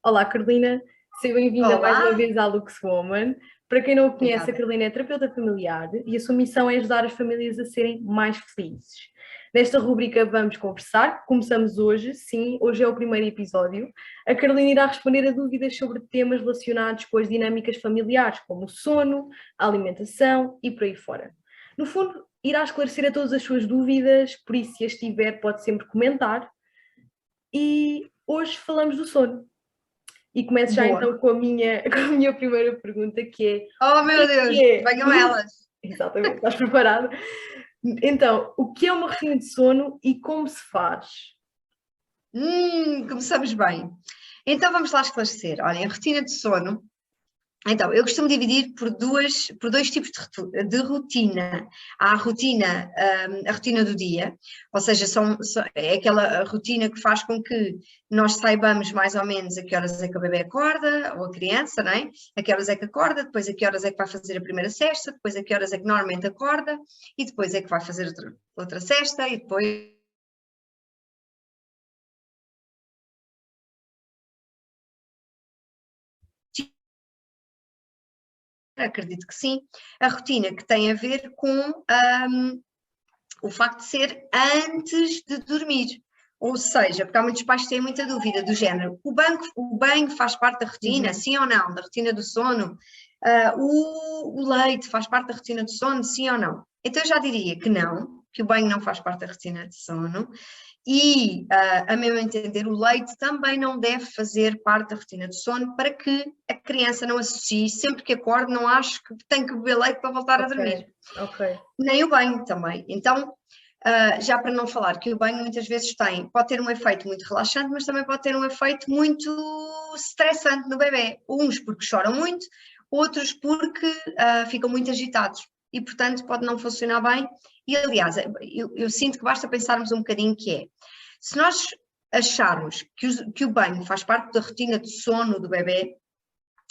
Olá, Carolina, seja bem-vinda mais uma Olá, vez à Lux Woman. Para quem não a conhece, a obrigada. Carolina é terapeuta familiar e a sua missão é ajudar as famílias a serem mais felizes. Nesta rubrica vamos conversar, começamos hoje, sim, hoje é o primeiro episódio. A Carolina irá responder a dúvidas sobre temas relacionados com as dinâmicas familiares, como o sono, a alimentação e por aí fora. No fundo, irá esclarecer a todas as suas dúvidas, por isso, se as tiver, pode sempre comentar. E hoje falamos do sono. E começo já Boa. então com a minha, com a minha primeira pergunta, que é: Oh, o que meu é Deus, que é? venham elas. Exatamente, estás preparada? Então, o que é uma rotina de sono e como se faz? Começamos bem. Então vamos lá esclarecer. Olhem, a rotina de sono. Então, eu costumo dividir por dois tipos de rotina. Há a rotina do dia, ou seja, é aquela rotina que faz com que nós saibamos mais ou menos a que horas é que o bebê acorda, ou a criança, não é? A que horas é que acorda, depois a que horas é que vai fazer a primeira sesta, depois a que horas é que normalmente acorda, e depois é que vai fazer outra sesta, e depois acredito que sim, a rotina que tem a ver com o facto de ser antes de dormir. Ou seja, porque há muitos pais que têm muita dúvida do género, o banho faz parte da rotina, Uhum. sim ou não, da rotina do sono? O leite faz parte da rotina do sono, sim ou não? Então eu já diria que não, que o banho não faz parte da rotina de sono. E, a meu entender, o leite também não deve fazer parte da rotina de sono para que a criança não associe, sempre que acorde, não acho que tem que beber leite para voltar a Ok, dormir. ok. Nem o banho também. Então, já para não falar que o banho muitas vezes pode ter um efeito muito relaxante, mas também pode ter um efeito muito estressante no bebê. Uns porque choram muito, outros porque ficam muito agitados e, portanto, pode não funcionar bem. E, aliás, eu sinto que basta pensarmos um bocadinho que é, se nós acharmos que o banho faz parte da rotina de sono do bebê,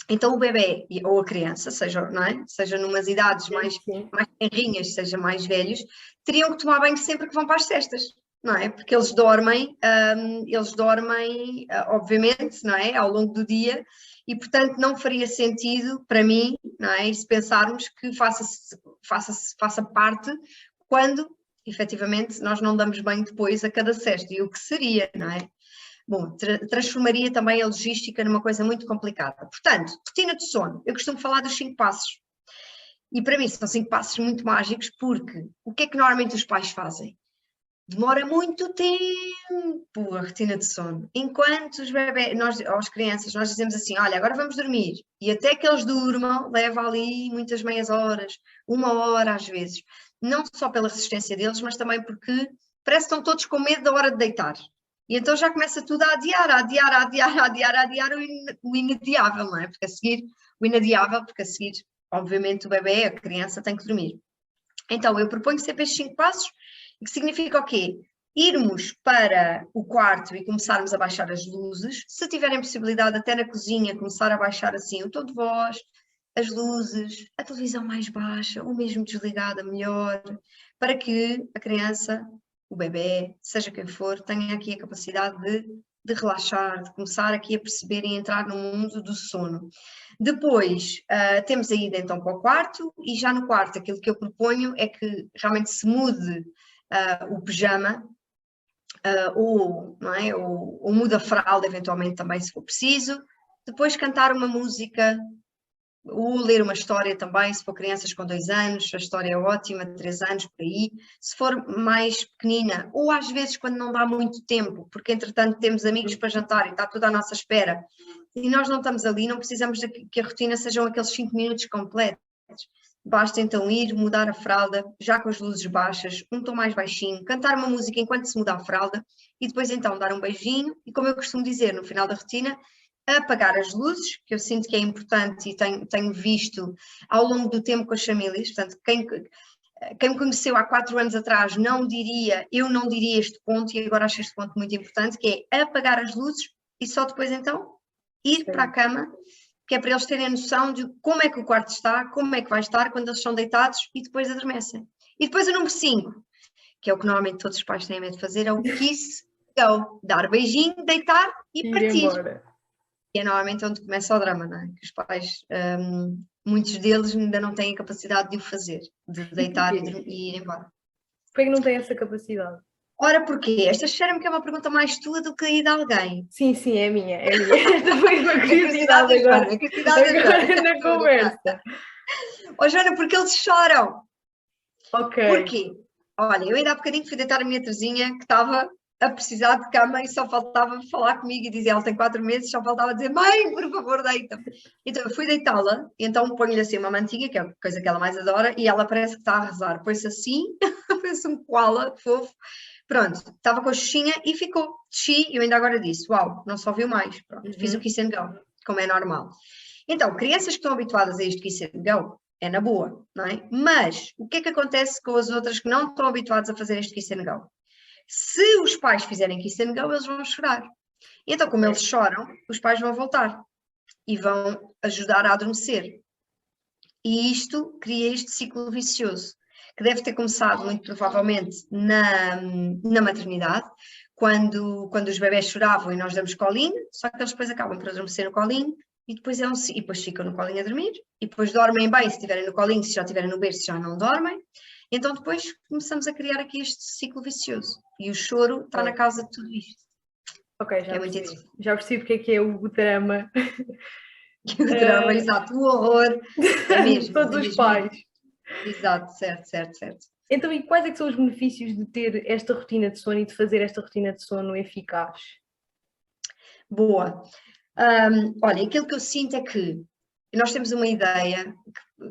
então o bebê ou a criança, seja, não é? Seja numas idades Sim, sim. mais tenrinhas, seja mais velhos, teriam que tomar banho sempre que vão para as cestas, não é? Porque eles dormem, obviamente, não é? Ao longo do dia, e portanto não faria sentido para mim, não é? E se pensarmos que faça parte quando efetivamente nós não damos banho depois a cada cesta, e o que seria, não é? Bom, transformaria também a logística numa coisa muito complicada. Portanto, rotina de sono. Eu costumo falar dos 5 passos. E para mim são 5 passos muito mágicos, porque o que é que normalmente os pais fazem? Demora muito tempo a rotina de sono. Enquanto os bebés, nós, as crianças, nós dizemos assim: olha, agora vamos dormir. E até que eles durmam, leva ali muitas meias horas, 1 hora às vezes. Não só pela resistência deles, mas também porque parece que estão todos com medo da hora de deitar. E então já começa tudo a adiar, a adiar, a adiar, a adiar, a adiar o inadiável, não é? Porque a seguir, o inadiável, porque a seguir, obviamente, o bebê, a criança, tem que dormir. Então, eu proponho sempre estes 5 passos, que significa o quê? Irmos para o quarto e começarmos a baixar as luzes, se tiverem possibilidade até na cozinha, começar a baixar assim o tom de voz, as luzes, a televisão mais baixa, ou mesmo desligada, melhor, para que a criança, o bebê, seja quem for, tenha aqui a capacidade de relaxar, de começar aqui a perceber e entrar no mundo do sono. Depois, temos a ida então para o quarto, e já no quarto aquilo que eu proponho é que realmente se mude o pijama, não é? ou muda a fralda eventualmente também se for preciso. Depois cantar uma música, ou ler uma história também, se for crianças com 2 anos, a história é ótima, 3 anos por aí. Se for mais pequenina, ou às vezes quando não dá muito tempo, porque entretanto temos amigos para jantar e está tudo à nossa espera, e nós não estamos ali, não precisamos que a rotina sejam aqueles 5 minutos completos. Basta então ir, mudar a fralda, já com as luzes baixas, um tom mais baixinho, cantar uma música enquanto se muda a fralda, e depois então dar um beijinho, e como eu costumo dizer no final da rotina, apagar as luzes, que eu sinto que é importante e tenho visto ao longo do tempo com as famílias. Portanto, quem me conheceu há 4 anos atrás eu não diria este ponto, e agora acho este ponto muito importante, que é apagar as luzes e só depois então ir para a Sim. cama, que é para eles terem a noção de como é que o quarto está, como é que vai estar quando eles são deitados e depois adormecem. E depois o número 5, que é o que normalmente todos os pais têm medo de fazer, é o kiss, go, dar beijinho, deitar e Ir partir. embora. é normalmente onde começa o drama, não é? Que os pais, muitos deles ainda não têm a capacidade de o fazer, de deitar e ir embora. Porquê que não tem essa capacidade? Ora, porquê? Esta cheira-me que é uma pergunta mais tua do que aí de alguém. Sim, é minha. Esta foi uma curiosidade agora, agora na conversa. Ó Joana, porque eles choram. Ok. Porquê? Olha, eu ainda há bocadinho fui deitar a minha Terezinha, que estava a precisar de cama e só faltava falar comigo e dizer, ela tem 4 meses, só faltava dizer, mãe, por favor, deita-me. Então eu fui deitá-la, e então ponho-lhe assim uma mantinha, que é a coisa que ela mais adora, e ela parece que está a rezar. Põe-se assim, parece um koala fofo. Pronto, estava com a xuxinha e ficou. Desci e eu ainda agora disse, uau, não só viu mais. Pronto, fiz o kiss and go, como é normal. Então, crianças que estão habituadas a isto kiss and go, é na boa, não é? Mas, o que é que acontece com as outras que não estão habituadas a fazer este kiss and go? Se os pais fizerem kiss and go, eles vão chorar. E então, como eles choram, os pais vão voltar e vão ajudar a adormecer. E isto cria este ciclo vicioso, que deve ter começado muito provavelmente na maternidade, quando os bebés choravam e nós damos colinho, só que eles depois acabam por adormecer no colinho e depois, e depois ficam no colinho a dormir, e depois dormem bem se estiverem no colinho, se já estiverem no berço já não dormem. Então depois começamos a criar aqui este ciclo vicioso e o choro está na causa de tudo isto. Ok, já percebi porque é que é o drama. O drama, exato, o horror, é mesmo. Todos os pais. Exato, certo. Então, e quais é que são os benefícios de ter esta rotina de sono e de fazer esta rotina de sono eficaz? Boa. Olha, aquilo que eu sinto é que nós temos uma ideia,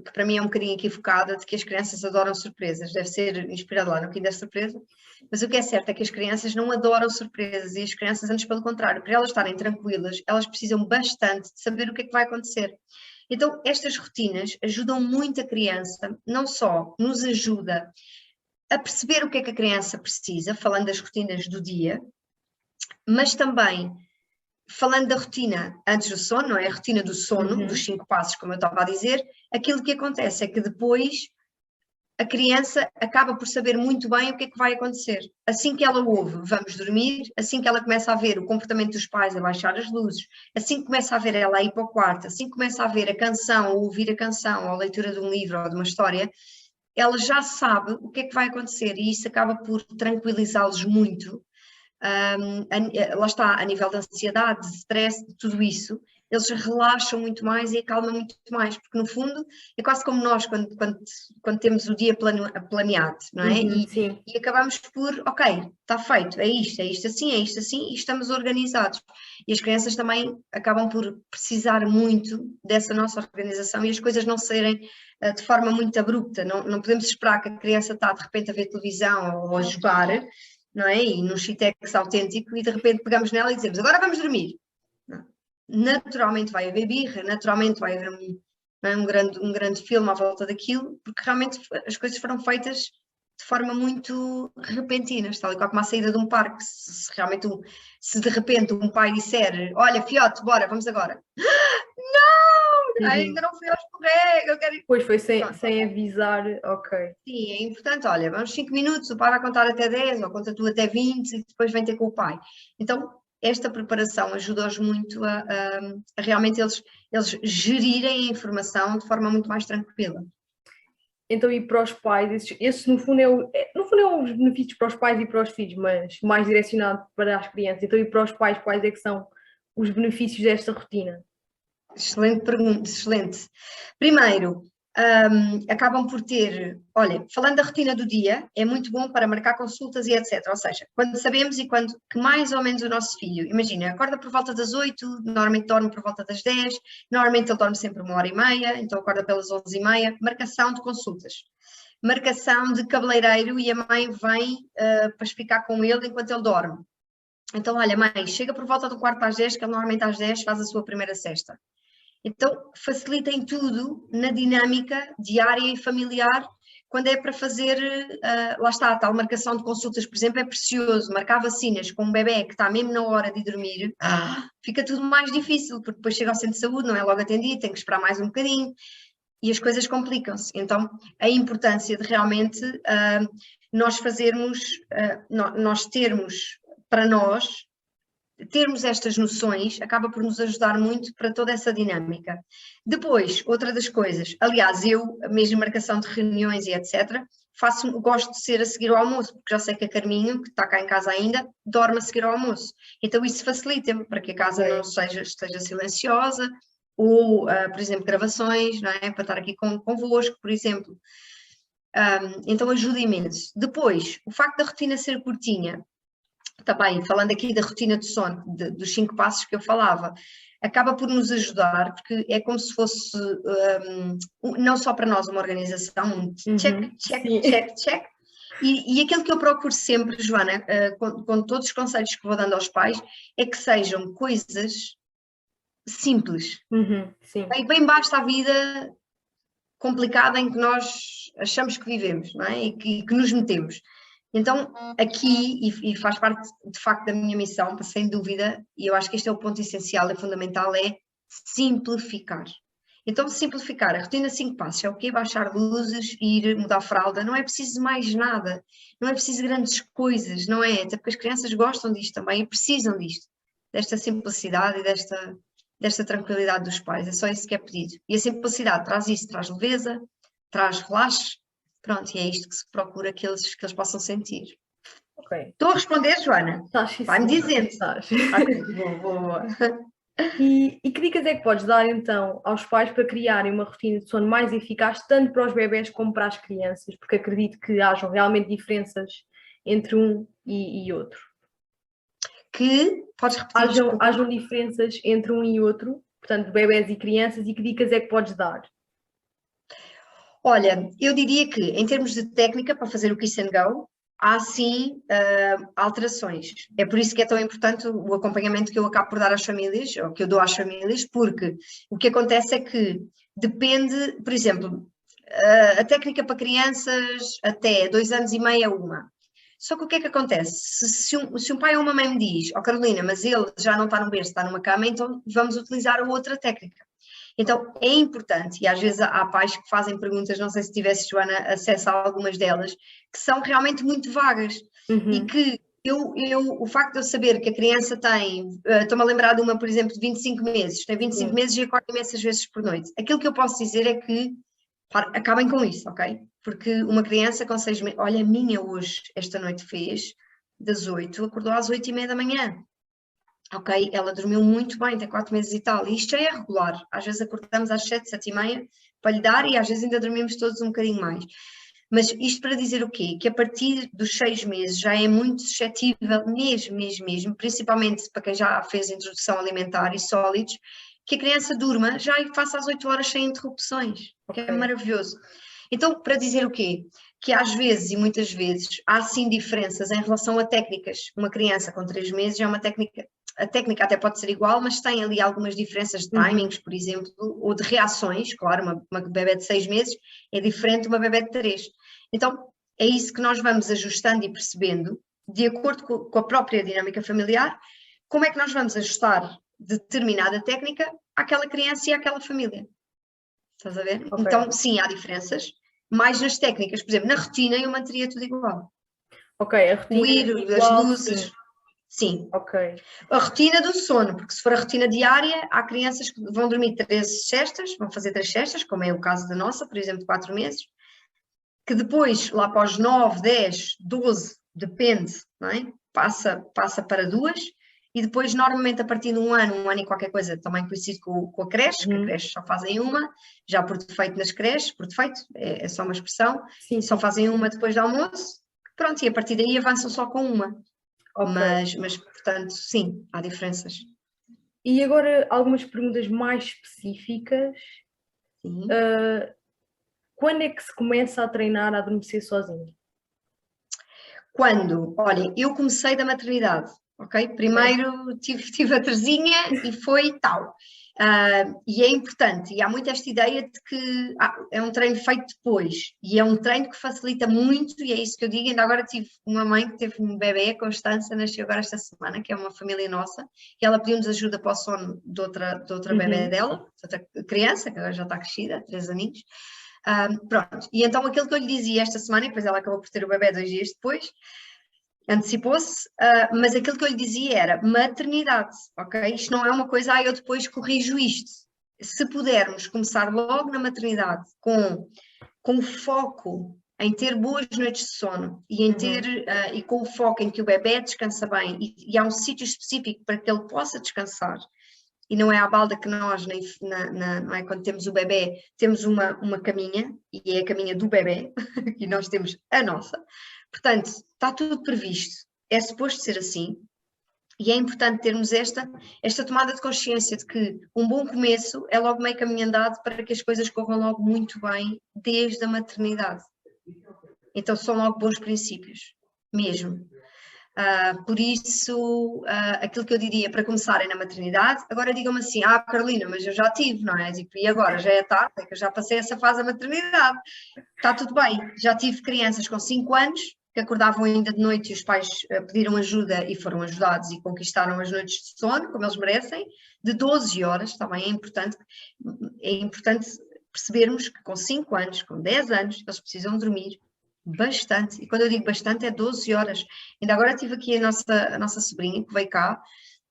que para mim é um bocadinho equivocada, de que as crianças adoram surpresas. Deve ser inspirado lá no Kinder Surpresa. Mas o que é certo é que as crianças não adoram surpresas e as crianças, antes pelo contrário, para elas estarem tranquilas, elas precisam bastante de saber o que é que vai acontecer. Então, estas rotinas ajudam muito a criança, não só nos ajuda a perceber o que é que a criança precisa, falando das rotinas do dia, mas também falando da rotina antes do sono, não é? A rotina do sono, dos 5 passos, como eu estava a dizer, aquilo que acontece é que depois a criança acaba por saber muito bem o que é que vai acontecer. Assim que ela ouve, vamos dormir, assim que ela começa a ver o comportamento dos pais a baixar as luzes, assim que começa a ver ela a ir para o quarto, assim que começa a ver a canção, ou ouvir a canção, ou a leitura de um livro ou de uma história, ela já sabe o que é que vai acontecer e isso acaba por tranquilizá-los muito. Lá está, a nível de ansiedade, de stress, de tudo isso, eles relaxam muito mais e acalmam muito mais, porque no fundo é quase como nós quando temos o dia planeado, não é? E acabamos por, ok, está feito, é isto assim, e estamos organizados. E as crianças também acabam por precisar muito dessa nossa organização e as coisas não serem de forma muito abrupta, não podemos esperar que a criança está de repente a ver televisão ou a jogar, não é? E num shitex autêntico e de repente pegamos nela e dizemos, agora vamos dormir. Não. Naturalmente vai haver birra, naturalmente vai haver um grande filme à volta daquilo, porque realmente as coisas foram feitas de forma muito repentina, tal e qual como a saída de um parque, se de repente um pai disser, olha fiote, bora, vamos agora. Não, ainda não fui ao escorrego, eu quero ir. Pois foi sem avisar, ok. Sim, é importante, olha, vamos 5 minutos, o pai vai contar até 10, ou conta tu até 20 e depois vem ter com o pai. Então, esta preparação ajuda-os muito a realmente eles gerirem a informação de forma muito mais tranquila. Então, e para os pais, esse no fundo é os benefícios para os pais e para os filhos, mas mais direcionado para as crianças. Então, e para os pais, quais é que são os benefícios desta rotina? Excelente pergunta, excelente. Primeiro, acabam por ter, olha, falando da rotina do dia, é muito bom para marcar consultas e etc. Ou seja, quando sabemos e quando que mais ou menos o nosso filho, imagina, acorda por volta das 8, normalmente dorme por volta das 10, normalmente ele dorme sempre 1h30, então acorda pelas 11h30, marcação de consultas. Marcação de cabeleireiro e a mãe vem para ficar com ele enquanto ele dorme. Então, olha, mãe, chega por volta do quarto às 10, que ele normalmente às 10 faz a sua primeira sesta. Então, facilitem tudo na dinâmica diária e familiar, quando é para fazer, lá está, a tal marcação de consultas, por exemplo, é precioso, marcar vacinas com um bebê que está mesmo na hora de dormir, fica tudo mais difícil, porque depois chega ao centro de saúde, não é logo atendido, tem que esperar mais um bocadinho, e as coisas complicam-se. Então, a importância de realmente nós termos para nós termos estas noções acaba por nos ajudar muito para toda essa dinâmica. Depois, outra das coisas, aliás, eu, mesmo marcação de reuniões e etc., gosto de ser a seguir ao almoço, porque já sei que a Carminho, que está cá em casa ainda, dorme a seguir ao almoço. Então isso facilita-me para que a casa não esteja silenciosa, ou, por exemplo, gravações, não é? Para estar aqui convosco, por exemplo. Então ajuda imenso. Depois, o facto da rotina ser curtinha, também falando aqui da rotina de sono, dos 5 passos que eu falava, acaba por nos ajudar, porque é como se fosse, não só para nós, uma organização, check. E aquilo que eu procuro sempre, Joana, com todos os conselhos que vou dando aos pais, é que sejam coisas simples. Sim. Bem basta a vida complicada em que nós achamos que vivemos, não é? E que nos metemos. Então, aqui, e faz parte de facto da minha missão, sem dúvida, e eu acho que este é o ponto essencial, é fundamental, é simplificar. Então, simplificar, a rotina 5 passos é o quê? Baixar luzes, ir mudar a fralda, não é preciso mais nada, não é preciso grandes coisas, não é? Até porque as crianças gostam disto também e precisam disto, desta simplicidade e desta tranquilidade dos pais, é só isso que é pedido. E a simplicidade traz isso, traz leveza, traz relaxe, pronto, e é isto que se procura que eles possam sentir. Ok. Estou a responder, Joana? Vai-me dizendo. Ok, boa. E que dicas é que podes dar então aos pais para criarem uma rotina de sono mais eficaz, tanto para os bebés como para as crianças? Porque acredito que hajam realmente diferenças entre um e outro. Podes repetir? Hajam diferenças entre um e outro, portanto, bebés e crianças, e que dicas é que podes dar? Olha, eu diria que em termos de técnica para fazer o Kiss and Go, há sim alterações. É por isso que é tão importante o acompanhamento que eu acabo por dar às famílias, ou que eu dou às famílias, porque o que acontece é que depende, por exemplo, a técnica para crianças até 2 anos e meio é uma. Só que o que é que acontece? Se um pai ou uma mãe me diz, Carolina, mas ele já não está no berço, está numa cama, então vamos utilizar a outra técnica. Então é importante, e às vezes há pais que fazem perguntas, não sei se tivesse, Joana, acesso a algumas delas, que são realmente muito vagas e que o facto de eu saber que a criança tem, estou-me a lembrar de uma, por exemplo, de 25 meses, tem 25 meses e acorda imensas vezes por noite. Aquilo que eu posso dizer é que acabem com isso, ok? Porque uma criança com 6 meses, olha, a minha hoje, esta noite fez, das 8, acordou às 8h30 da manhã. Ok, ela dormiu muito bem, tem 4 meses e tal, e isto já é regular. Às vezes acordamos às 7, 7h30 para lhe dar e às vezes ainda dormimos todos um bocadinho mais. Mas isto para dizer o quê? Que a partir dos 6 meses já é muito suscetível, mesmo, principalmente para quem já fez introdução alimentar e sólidos, que a criança durma já e faça às 8 horas sem interrupções, que é maravilhoso. Então, para dizer o quê? Que às vezes e muitas vezes há sim diferenças em relação a técnicas. Uma criança com 3 meses é uma técnica, a técnica até pode ser igual, mas tem ali algumas diferenças de timings, por exemplo, ou de reações. Claro, uma bebé de 6 meses é diferente de uma bebé de 3. Então, é isso que nós vamos ajustando e percebendo, de acordo com a própria dinâmica familiar, como é que nós vamos ajustar determinada técnica àquela criança e àquela família. Estás a ver? Okay. Então, sim, há diferenças, mas nas técnicas, por exemplo, na rotina eu manteria tudo igual. Ok, a rotina. O ir, as luzes. Sim. Ok. A rotina do sono, porque se for a rotina diária, há crianças que vão dormir 3 cestas, vão fazer 3 cestas, como é o caso da nossa, por exemplo, de 4 meses, que depois, lá para os 9, 10, 12, depende, não é? Passa para 2. E depois, normalmente, a partir de um ano e qualquer coisa, também coincide com a creche, que a creche só fazem uma, já por defeito nas creches, por defeito, é só uma expressão, sim. Só fazem uma depois do almoço, pronto, e a partir daí avançam só com uma. Okay. Mas, portanto, sim, há diferenças. E agora, algumas perguntas mais específicas. Sim. Quando é que se começa a treinar a adormecer sozinho? Quando? Olha, eu comecei da maternidade. Ok? Primeiro tive a Terezinha e foi tal. E é importante, e há muito esta ideia de que é um treino feito depois, e é um treino que facilita muito, e é isso que eu digo. Ainda agora tive uma mãe que teve um bebê, a Constança, nasceu agora esta semana, que é uma família nossa, e ela pediu-nos ajuda para o sono de outra bebê dela, de outra criança, que agora já está crescida, 3 aninhos. Pronto, e então aquilo que eu lhe dizia esta semana, e depois ela acabou por ter o bebê 2 dias depois, Antecipou-se, mas aquilo que eu lhe dizia era maternidade, ok? Isto não é uma coisa, eu depois corrijo isto. Se pudermos começar logo na maternidade com foco em ter boas noites de sono e em ter e com o foco em que o bebê descansa bem e há um sítio específico para que ele possa descansar, e não é à balda que nós, não é, quando temos o bebê, temos uma caminha, e é a caminha do bebê, e nós temos a nossa. Portanto, está tudo previsto, é suposto ser assim, e é importante termos esta tomada de consciência de que um bom começo é logo meio caminho andado para que as coisas corram logo muito bem desde a maternidade. Então são logo bons princípios, mesmo. Por isso, aquilo que eu diria para começarem na maternidade, agora digam-me assim, Carolina, mas eu já tive, não é? Tipo, e agora? Já é tarde, é que eu já passei essa fase da maternidade. Está tudo bem, já tive crianças com 5 anos, que acordavam ainda de noite e os pais pediram ajuda e foram ajudados e conquistaram as noites de sono, como eles merecem, de 12 horas, também é importante percebermos que com 5 anos, com 10 anos, eles precisam dormir bastante, e quando eu digo bastante é 12 horas. Ainda agora tive aqui a nossa sobrinha que veio cá,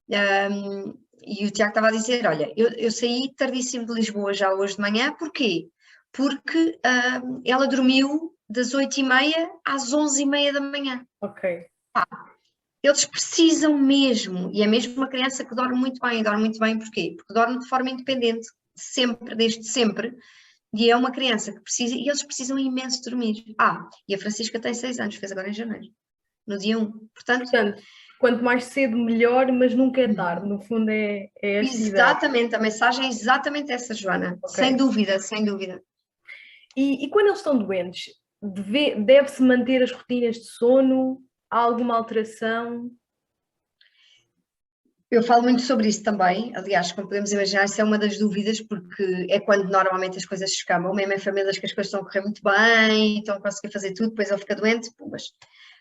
e o Tiago estava a dizer, olha, eu saí tardíssimo de Lisboa já hoje de manhã, porquê? Porque ela dormiu das 8h30 às 11h30 da manhã. Ok. Eles precisam mesmo, e é mesmo uma criança que dorme muito bem, porquê? Porque dorme de forma independente, sempre, desde sempre, e é uma criança que precisa, e eles precisam imenso dormir. E a Francisca tem 6 anos, fez agora em janeiro, no dia 1. Portanto, quanto mais cedo melhor, mas nunca é tarde, no fundo é esta exatamente, ideia. A mensagem é exatamente essa, Joana, okay. Sem dúvida, sem dúvida. E quando eles estão doentes, deve-se manter as rotinas de sono? Há alguma alteração? Eu falo muito sobre isso também, aliás, como podemos imaginar, isso é uma das dúvidas, porque é quando normalmente as coisas se escamam, mesmo em famílias que as coisas estão a correr muito bem, estão a conseguir fazer tudo, depois ele fica doente, mas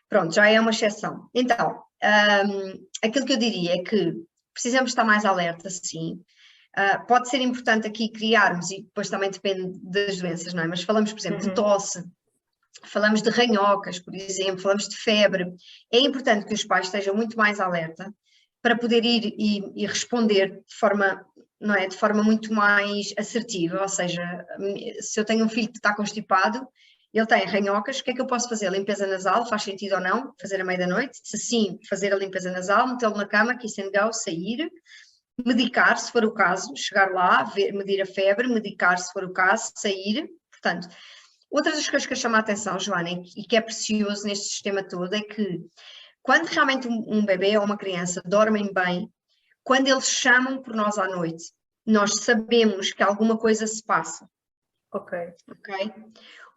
pronto, já é uma exceção. Então, aquilo que eu diria é que precisamos estar mais alerta, sim. Pode ser importante aqui criarmos, e depois também depende das doenças, não é? Mas falamos, por exemplo, de tosse, falamos de ranhocas, por exemplo, falamos de febre. É importante que os pais estejam muito mais alerta para poder ir e responder de forma, não é, de forma muito mais assertiva, ou seja, se eu tenho um filho que está constipado, ele tem ranhocas, o que é que eu posso fazer? Limpeza nasal, faz sentido ou não? Fazer à meia-noite? Se sim, fazer a limpeza nasal, metê-lo na cama, kiss and go, sair, medicar, se for o caso, chegar lá, medir a febre, medicar, se for o caso, sair. Portanto, outras das coisas que eu chamo a atenção, Joana, e que é precioso neste sistema todo, é que quando realmente um bebê ou uma criança dormem bem, quando eles chamam por nós à noite, nós sabemos que alguma coisa se passa. Ok.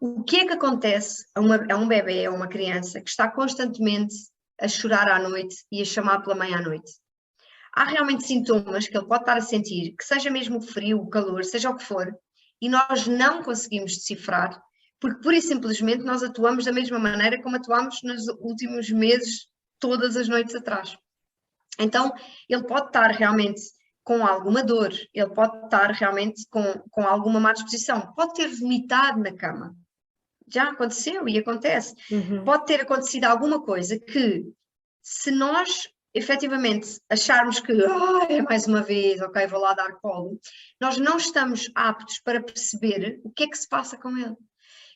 O que é que acontece a um bebê ou uma criança que está constantemente a chorar à noite e a chamar pela mãe à noite? Há realmente sintomas que ele pode estar a sentir, que seja mesmo o frio, o calor, seja o que for, e nós não conseguimos decifrar, porque pura e simplesmente nós atuamos da mesma maneira como atuámos nos últimos meses, todas as noites atrás. Então, ele pode estar realmente com alguma dor, ele pode estar realmente com alguma má disposição, pode ter vomitado na cama. Já aconteceu e acontece. Pode ter acontecido alguma coisa que, se nós efetivamente acharmos que é mais uma vez, ok, vou lá dar colo, nós não estamos aptos para perceber o que é que se passa com ele.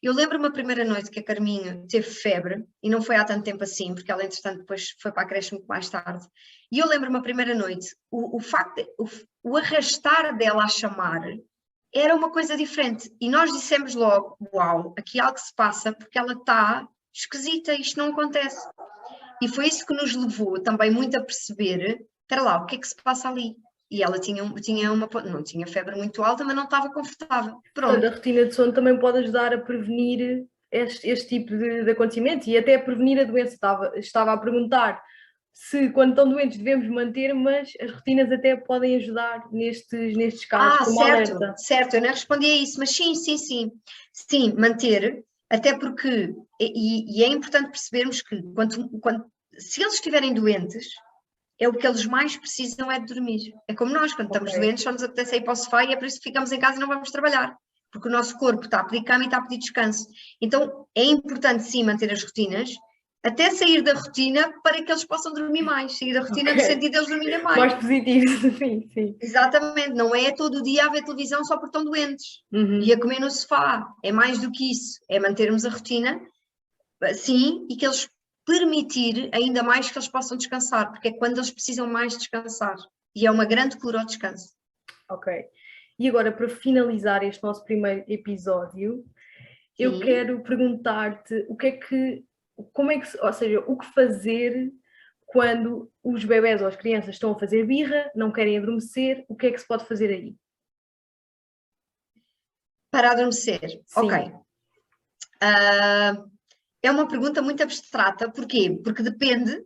Eu lembro-me a primeira noite que a Carminha teve febre, e não foi há tanto tempo assim, porque ela entretanto depois foi para a creche muito mais tarde, e eu lembro-me a primeira noite, o facto, o arrastar dela a chamar, era uma coisa diferente, e nós dissemos logo, uau, aqui algo se passa, porque ela está esquisita, isto não acontece. E foi isso que nos levou também muito a perceber, espera lá, o que é que se passa ali? E ela não tinha febre muito alta, mas não estava confortável. Pronto. A rotina de sono também pode ajudar a prevenir este tipo de acontecimento e até a prevenir a doença. Estava a perguntar se quando estão doentes devemos manter, mas as rotinas até podem ajudar nestes casos. Certo, eu não respondi a isso, mas sim, manter, até porque, e é importante percebermos que se eles estiverem doentes, é o que eles mais precisam é de dormir. É como nós, quando estamos doentes, só nos apetece ir para o sofá e é por isso que ficamos em casa e não vamos trabalhar. Porque o nosso corpo está a pedir cama e está a pedir descanso. Então, é importante sim manter as rotinas até sair da rotina para que eles possam dormir mais. Sair da rotina no sentido de eles dormirem mais. Mais positivo, sim, sim. Exatamente, não é todo o dia a ver televisão só porque estão doentes e a comer no sofá. É mais do que isso, é mantermos a rotina, sim, e que eles permitir ainda mais que eles possam descansar, porque é quando eles precisam mais descansar. E é uma grande cura ao descanso. Ok. E agora, para finalizar este nosso primeiro episódio, eu quero perguntar-te ou seja, o que fazer quando os bebés ou as crianças estão a fazer birra, não querem adormecer, o que é que se pode fazer aí? Para adormecer, Sim. ok. É uma pergunta muito abstrata, porquê? Porque depende,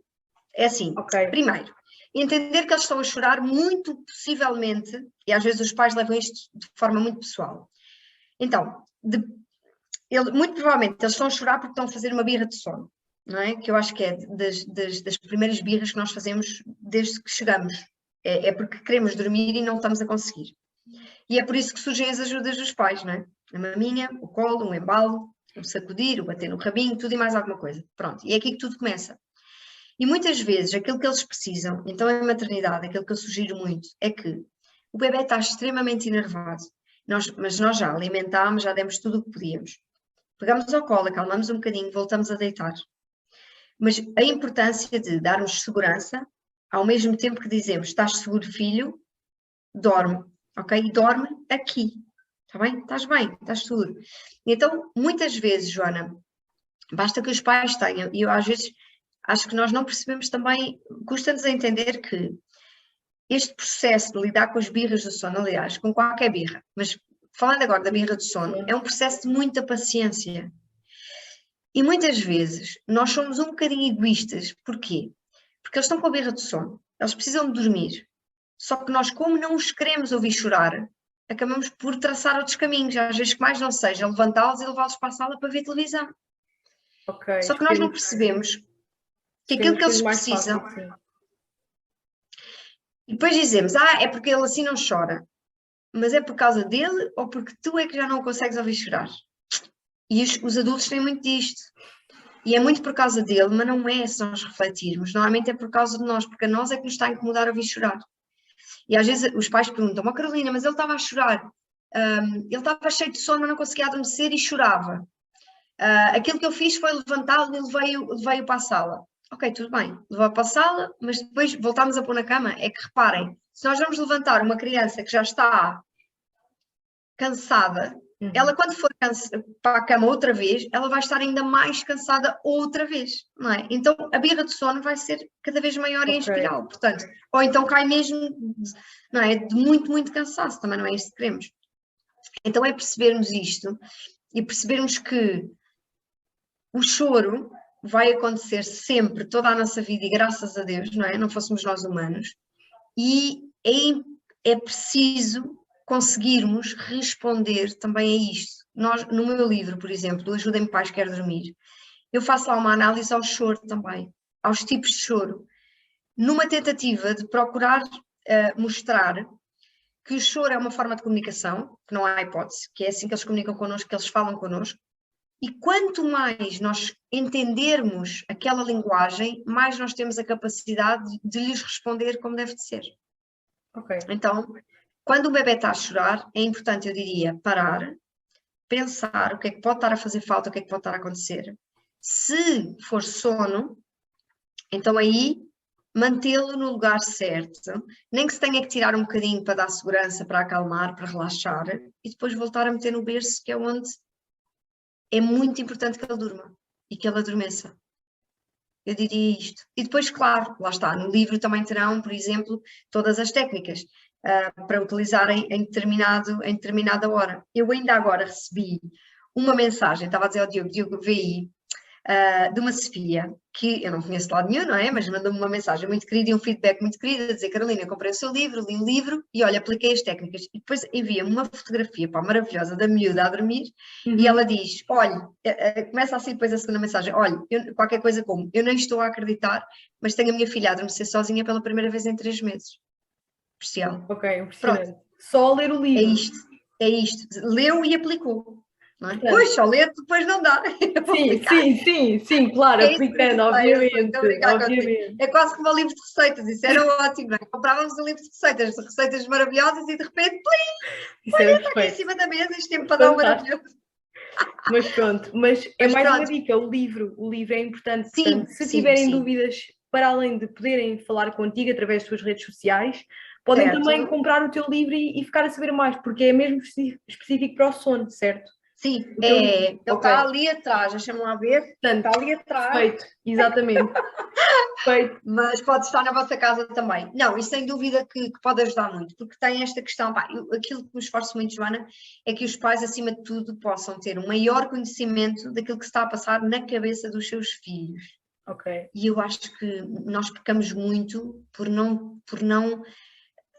é assim, primeiro, entender que eles estão a chorar muito possivelmente, e às vezes os pais levam isto de forma muito pessoal. Então, muito provavelmente eles estão a chorar porque estão a fazer uma birra de sono, não é? Que eu acho que é das primeiras birras que nós fazemos desde que chegamos. É porque queremos dormir e não estamos a conseguir. E é por isso que surgem as ajudas dos pais, não é? A maminha, o colo, um embalo, o sacudir, o bater no rabinho, tudo e mais alguma coisa. Pronto, e é aqui que tudo começa. E muitas vezes aquilo que eles precisam, então em maternidade, aquilo que eu sugiro muito, é que o bebê está extremamente enervado, mas nós já alimentámos, já demos tudo o que podíamos. Pegamos ao colo, acalmamos um bocadinho, voltamos a deitar. Mas a importância de darmos segurança, ao mesmo tempo que dizemos, estás seguro, filho, dorme, ok? E dorme aqui, está bem? Estás bem, estás seguro. Então, muitas vezes, Joana, basta que os pais tenham, e eu às vezes acho que nós não percebemos também, custa-nos a entender que este processo de lidar com as birras do sono, aliás, com qualquer birra, mas falando agora da birra do sono, é um processo de muita paciência. E muitas vezes nós somos um bocadinho egoístas. Porquê? Porque eles estão com a birra do sono, eles precisam de dormir. Só que nós, como não os queremos ouvir chorar, acabamos por traçar outros caminhos, às vezes que mais não seja levantá-los e levá-los para a sala para ver televisão. Só que nós não percebemos que aquilo que eles precisam... E depois dizemos, é porque ele assim não chora. Mas é por causa dele ou porque tu é que já não o consegues ouvir chorar? E os adultos têm muito disto. E é muito por causa dele, mas não é se nós refletirmos. Normalmente é por causa de nós, porque a nós é que nos está a incomodar ouvir chorar. E às vezes os pais perguntam, Carolina, mas ele estava a chorar. Ele estava cheio de sono, mas não conseguia adormecer e chorava. Aquilo que eu fiz foi levantá-lo e levei-o para a sala. Ok, tudo bem, levou para a sala, mas depois voltámos a pôr na cama. É que reparem, se nós vamos levantar uma criança que já está cansada, ela quando for para a cama outra vez, ela vai estar ainda mais cansada outra vez, não é? Então a birra de sono vai ser cada vez maior em espiral, portanto, ou então cai mesmo, não é? De muito, muito cansaço, também não é isto que queremos. Então é percebermos isto e percebermos que o choro vai acontecer sempre, toda a nossa vida, e graças a Deus, não é? Não fôssemos nós humanos, e é preciso conseguirmos responder também a isto. No meu livro, por exemplo, Ajuda-me Pais, Quero Dormir, eu faço lá uma análise ao choro também, aos tipos de choro, numa tentativa de procurar mostrar que o choro é uma forma de comunicação, que não há hipótese, que é assim que eles comunicam connosco, que eles falam connosco, e quanto mais nós entendermos aquela linguagem, mais nós temos a capacidade de lhes responder como deve de ser. Então, quando o bebê está a chorar, é importante, eu diria, parar, pensar o que é que pode estar a fazer falta, o que é que pode estar a acontecer. Se for sono, então aí mantê-lo no lugar certo, nem que se tenha que tirar um bocadinho para dar segurança, para acalmar, para relaxar, e depois voltar a meter no berço, que é onde é muito importante que ele durma e que ele adormeça. Eu diria isto. E depois, claro, lá está, no livro também terão, por exemplo, todas as técnicas para utilizarem em determinada hora. Eu ainda agora recebi uma mensagem, estava a dizer ao Diogo VI, de uma Sofia, que eu não conheço de lado nenhum, não é? Mas mandou-me uma mensagem muito querida e um feedback muito querido, a dizer, Carolina, eu comprei o seu livro, li o livro e olha, apliquei as técnicas. E depois envia-me uma fotografia, maravilhosa, da miúda a dormir, e ela diz, olha, começa assim depois a segunda mensagem, olha, qualquer coisa como, eu nem estou a acreditar, mas tenho a minha filha a adormecer sozinha pela primeira vez em 3 meses. Especial. Ok, impressionante. Pronto. Só ler o livro. É isto. Leu e aplicou. Não é? Pois, só ler depois não dá. Sim, claro, aplicando, obviamente. É quase como um livro de receitas, isso era ótimo, não é? Comprávamos um livro de receitas maravilhosas e de repente, plim, olha, está aqui em cima da mesa, este tempo para dar um maravilhoso. Mas pronto, mas é mais uma dica, o livro é importante, portanto, se tiverem dúvidas, para além de poderem falar contigo através das suas redes sociais, podem também comprar o teu livro e ficar a saber mais, porque é mesmo específico para o sono, certo? Sim, ele está ali atrás, deixa-me lá ver. Portanto, está ali atrás. Feito, exatamente. Feito. Mas pode estar na vossa casa também. Não, isso sem dúvida que pode ajudar muito, porque tem esta questão, aquilo que me esforço muito, Joana, é que os pais, acima de tudo, possam ter um maior conhecimento daquilo que se está a passar na cabeça dos seus filhos. Ok. E eu acho que nós pecamos muito por não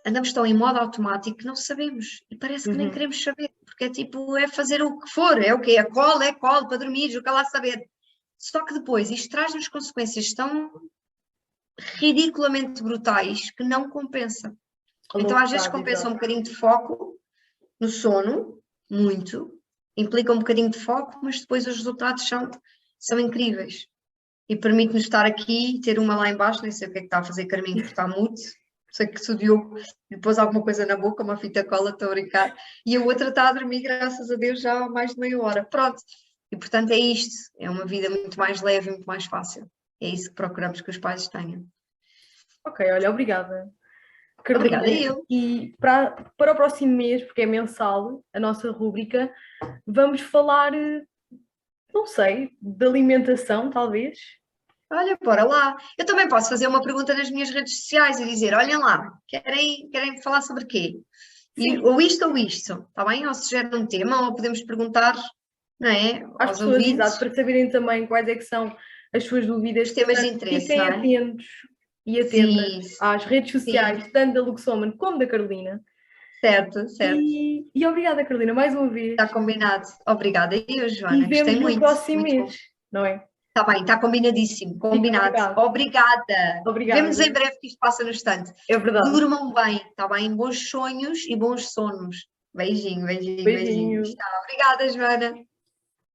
andamos tão em modo automático que não sabemos e parece que nem queremos saber, porque é tipo, é fazer o que for, é o quê? É cola, para dormir, o que lá saber. Só que depois isto traz-nos consequências tão ridiculamente brutais que não compensa. Então às vezes compensa um bocadinho de foco no sono, muito, implica um bocadinho de foco, mas depois os resultados são incríveis. E permite-nos estar aqui, ter uma lá embaixo, nem sei o que é que está a fazer Carminho, porque está mudo. Sei que se o Diogo depois alguma coisa na boca, uma fita cola, estou a brincar, e a outra está a dormir, graças a Deus, já há mais de meia hora. Pronto. E portanto é isto, é uma vida muito mais leve, muito mais fácil. É isso que procuramos que os pais tenham. Ok, olha, obrigada. Carolina, obrigada eu. E para o próximo mês, porque é mensal, a nossa rúbrica, vamos falar, não sei, de alimentação, talvez. Olha, bora lá. Eu também posso fazer uma pergunta nas minhas redes sociais e dizer, olhem lá, querem falar sobre quê? Ou isto, está bem? Ou se gera um tema, ou podemos perguntar, não é? Às pessoas, ouvintes, exato, para saberem também quais é que são as suas dúvidas. Os temas de interesse, fiquem atentos e atentas às redes sociais, tanto da Luxoman como da Carolina. Certo. E obrigada, Carolina, mais uma vez. Está combinado. Obrigada. E eu, Joana, e vemos no próximo mês, não é? Está bem, está combinadíssimo, combinado. Obrigada. Vemos em breve que isto passa no instante. É verdade. Durmam bem, está bem? Bons sonhos e bons sonos. Beijinho. Beijinho. Obrigada, Joana.